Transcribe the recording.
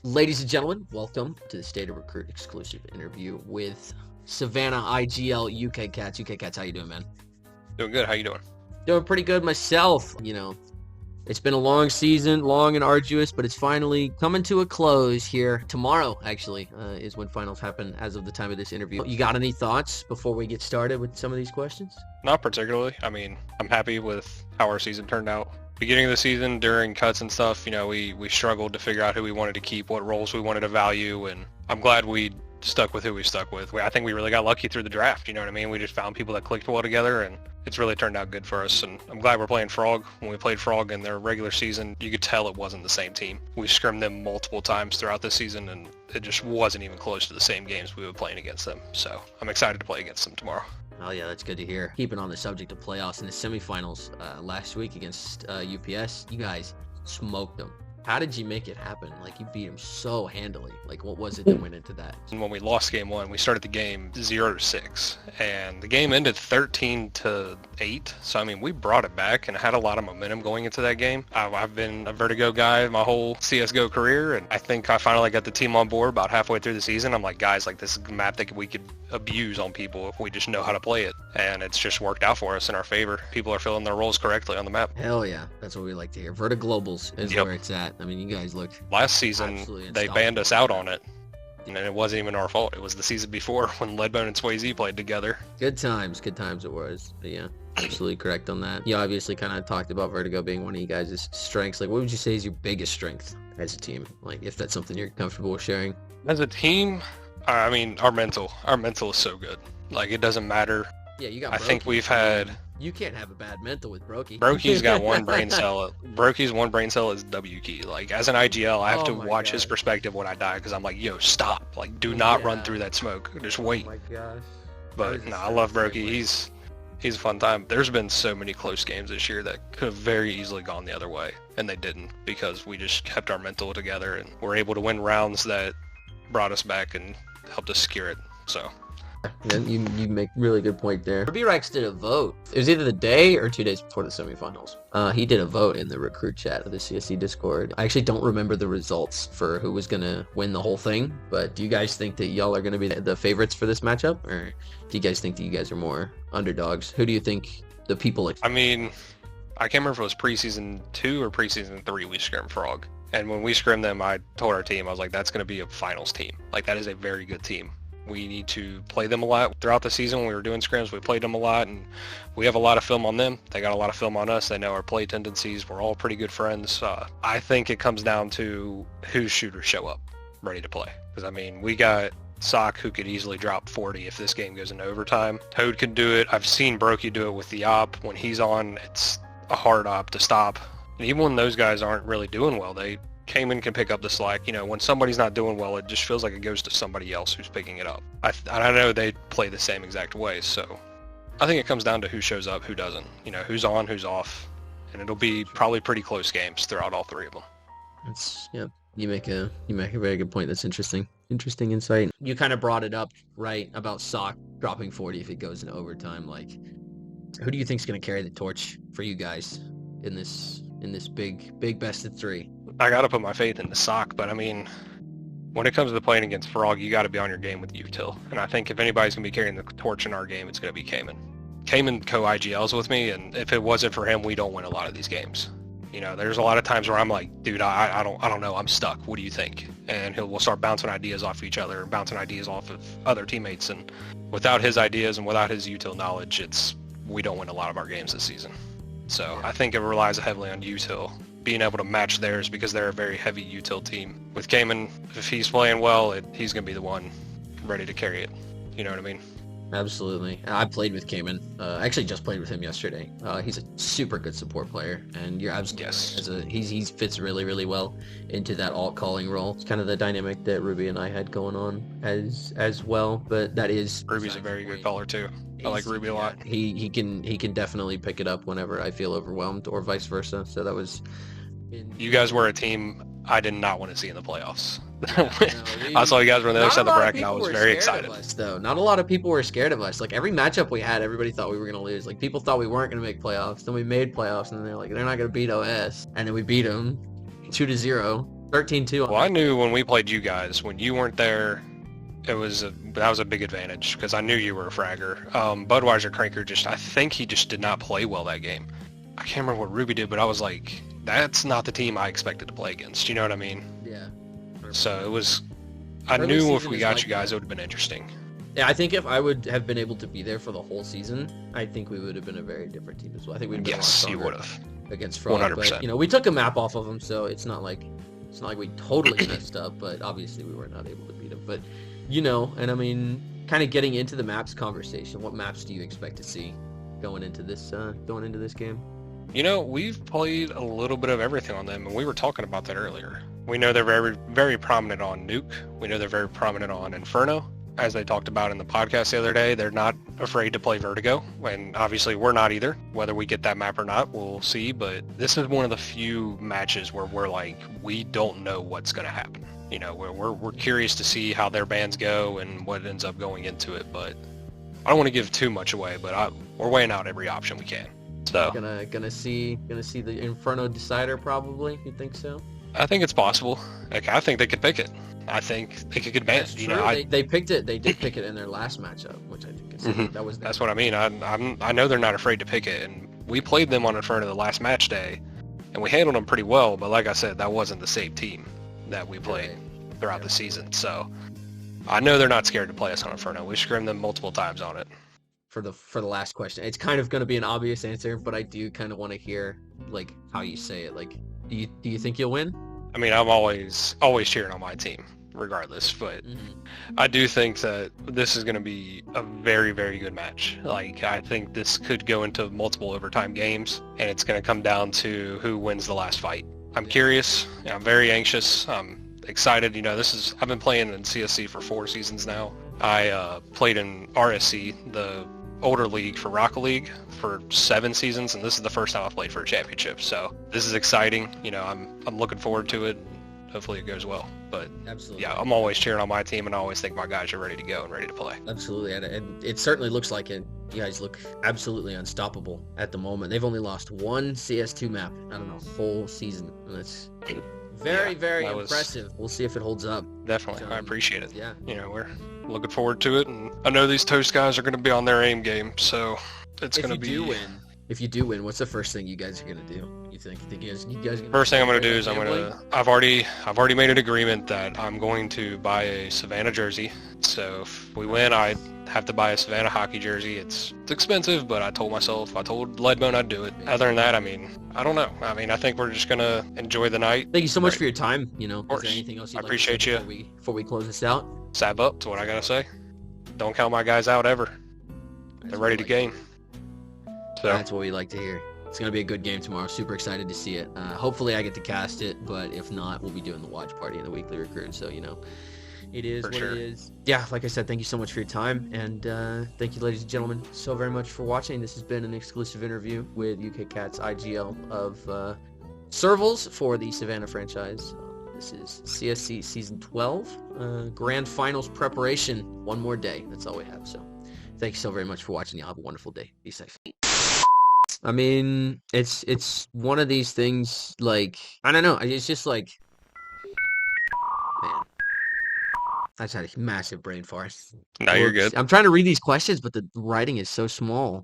Ladies and gentlemen, welcome to the State of Recruit exclusive interview with Savannah IGL ukcats. ukcats, how you doing, man? Doing good. How you doing? Doing pretty good myself. It's been a long season, long and arduous, but it's finally coming to a close here. Tomorrow, actually, is when finals happen as of the time of this interview. You got any thoughts before we get started with some of these questions? Not particularly. I mean, I'm happy with how our season turned out. Beginning of the season, during cuts and stuff, we struggled to figure out who we wanted to keep, what roles we wanted to value, and I'm glad we stuck with who we stuck with. I think we really got lucky through the draft, you know what I mean? We just found people that clicked well together, and it's really turned out good for us, and I'm glad we're playing Frog. When we played Frog in their regular season, you could tell it wasn't the same team. We scrimmed them multiple times throughout the season, and it just wasn't even close to the same games we were playing against them, so I'm excited to play against them tomorrow. Oh yeah, that's good to hear. Keeping on the subject of playoffs, in the semifinals last week against UPS, you guys smoked them. How did you make it happen? Like, you beat them so handily. Like, what was it that went into that? And when we lost game one, we started the game 0-6, and the game ended 13-8. So, I mean, we brought it back and had a lot of momentum going into that game. I've been a Vertigo guy my whole CSGO career, and I think I finally got the team on board about halfway through the season. I'm like, guys, like, this is a map that we could abuse on people if we just know how to play it. And it's just worked out for us in our favor. People are filling their roles correctly on the map. Hell yeah. That's what we like to hear. Vertiglobals is where it's at. I mean, you guys look last season they banned us out on it, and it wasn't even our fault. It was the season before when Leadbone and Swayze played together. Good times it was. But yeah, absolutely correct on that. You obviously kind of talked about Vertigo being one of you guys' strengths. Like, what would you say is your biggest strength as a team? Like, if that's something you're comfortable with sharing. As a team, I mean, our mental is so good. Like, it doesn't matter. Yeah, you got. I think we've had. You can't have a bad mental with Brokey. Brokey's got one brain cell. Brokey's one brain cell is W key. Like, as an IGL, I have to watch his perspective when I die, because I'm like, yo, stop. Like, do not run through that smoke. Just wait. Oh my gosh. But no, I love Brokey. He's a fun time. There's been so many close games this year that could have very easily gone the other way, and they didn't, because we just kept our mental together and were able to win rounds that brought us back and helped us secure it. So. You make a really good point there. B-Rex did a vote. It was either the day or 2 days before the semifinals. He did a vote in the recruit chat of the CSC Discord. I actually don't remember the results for who was going to win the whole thing, but do you guys think that y'all are going to be the favorites for this matchup, or do you guys think that you guys are more underdogs? Who do you think the people... I mean, I can't remember if it was preseason 2 or preseason 3 we scrimmed Frog. And when we scrimmed them, I told our team, I was like, that's going to be a finals team. Like, that is a very good team. We need to play them a lot throughout the season. When we were doing scrims, we played them a lot, and we have a lot of film on them. They got a lot of film on us. They know our play tendencies. We're all pretty good friends. I think it comes down to whose shooters show up ready to play. Because, I mean, we got Sock, who could easily drop 40 if this game goes into overtime. Toad can do it. I've seen Brokey do it with the op. When he's on, it's a hard op to stop. And even when those guys aren't really doing well, Cayman can pick up the slack. When somebody's not doing well, it just feels like it goes to somebody else who's picking it up. I know they play the same exact way, so I think it comes down to who shows up, who doesn't. Who's on, who's off, and it'll be probably pretty close games throughout all three of them. You make a very good point. That's interesting insight. You kind of brought it up, right, about Sock dropping 40 if it goes into overtime. Like, who do you think's going to carry the torch for you guys in this big best of 3? I got to put my faith in the Sock, but I mean, when it comes to playing against Frog, you got to be on your game with util. And I think if anybody's going to be carrying the torch in our game, it's going to be Cayman. Cayman co-IGLs with me, and if it wasn't for him, we don't win a lot of these games. There's a lot of times where I'm like, dude, I don't know, I'm stuck. What do you think? And we'll start bouncing ideas off of each other, bouncing ideas off of other teammates. And without his ideas and without his util knowledge, we don't win a lot of our games this season. So I think it relies heavily on util being able to match theirs, because they're a very heavy util team. With Cayman, if he's playing well, he's going to be the one ready to carry it. You know what I mean? Absolutely. I played with Cayman. I actually just played with him yesterday. He's a super good support player, and you're absolutely right. He fits really, really well into that alt calling role. It's kind of the dynamic that Ruby and I had going on as well. But that is Ruby's a very good caller too. I like Ruby a lot. He can definitely pick it up whenever I feel overwhelmed, or vice versa. So that was. You guys were a team I did not want to see in the playoffs. I saw you guys were on the other side of the bracket. I was very excited. Not a lot of people were scared of us. Like, every matchup we had, everybody thought we were going to lose. Like, people thought we weren't going to make playoffs. Then we made playoffs, and they're like, they're not going to beat OS. And then we beat them 2-0. 13-2 on Well, I that. knew when we played you guys, when you weren't there, that was a big advantage because I knew you were a fragger. Budweiser Cranker I think he just did not play well that game. I can't remember what Ruby did, but I was like, that's not the team I expected to play against. You know what I mean? Yeah. So it was, I Early knew if season we is got like you guys, that. it would have been interesting. Yeah, I think if I would have been able to be there for the whole season, I think we would have been a very different team as well. I think we'd have been a lot Yes, you stronger would have. against Frog. 100%. But, you know, we took a map off of them, so it's not like we totally messed up, but obviously we were not able to beat them. But, you know, and I mean, kind of getting into the maps conversation, what maps do you expect to see going into this game? You know, we've played a little bit of everything on them, and we were talking about that earlier. We know they're very, very prominent on Nuke. We know they're very prominent on Inferno. As they talked about in the podcast the other day, they're not afraid to play Vertigo, and obviously we're not either. Whether we get that map or not, we'll see, but this is one of the few matches where we're like, we don't know what's going to happen. You know, we're curious to see how their bands go and what ends up going into it, but I don't want to give too much away, but we're weighing out every option we can. So Gonna see the Inferno Decider probably. You think so? I think it's possible. Like, I think they could pick it. I think they could advance. That's You true. know, They picked it. They did pick it in their last matchup, which I think is that was. That's what I mean. I know they're not afraid to pick it, and we played them on Inferno the last match day, and we handled them pretty well. But like I said, that wasn't the same team that we played throughout the season. So I know they're not scared to play us on Inferno. We scrimmed them multiple times on it. For the last question, it's kind of going to be an obvious answer, but I do kind of want to hear like how you say it. Like, do you think you'll win? I mean, I'm always cheering on my team, regardless. But I do think that this is going to be a very, very good match. Like, I think this could go into multiple overtime games, and it's going to come down to who wins the last fight. I'm curious. I'm very anxious. I'm excited. You know, I've been playing in CSC for 4 seasons now. I played in RSC, the older league for Rocket League, for 7 seasons, and this is the first time I've played for a championship. So this is exciting. You know, I'm looking forward to it. Hopefully it goes well. But Absolutely. yeah, I'm always cheering on my team, and I always think my guys are ready to go and ready to play. Absolutely, and it certainly looks like it. You guys look absolutely unstoppable at the moment. They've only lost 1 CS2 map out of the whole season, and that's very, very impressive. We'll see if it holds up. Definitely, I appreciate it. Yeah. You know, we're looking forward to it, and I know these Toast guys are going to be on their aim game, so it's going to be. If you do win, what's the first thing you guys are gonna do? You think you guys gonna First thing I'm gonna do is I've already made an agreement that I'm going to buy a Savannah jersey. So if we win, I have to buy a Savannah hockey jersey. It's expensive, but I told Leadbone I'd do it. Other than that, I mean, I don't know. I mean, I think we're just gonna enjoy the night. Thank you so much for your time. You know, of course. Is there anything else you'd I like appreciate to say you. before we close this out? SAV up to what I gotta say. Don't count my guys out ever. They're ready to game. So that's what we like to hear. It's going to be a good game tomorrow. Super excited to see it. Hopefully I get to cast it, but if not, we'll be doing the watch party in the weekly recruit. So, you know, it is what it is. Yeah, like I said, thank you so much for your time. And thank you, ladies and gentlemen, so very much for watching. This has been an exclusive interview with ukcats IGL of Servals for the Savannah franchise. This is CSC Season 12. Grand Finals preparation. One more day. That's all we have. So thank you so very much for watching. Y'all have a wonderful day. Be safe. I mean, it's one of these things, like, I don't know, it's just like, man, I just had a massive brain fart. No, you're good. I'm trying to read these questions, but the writing is so small.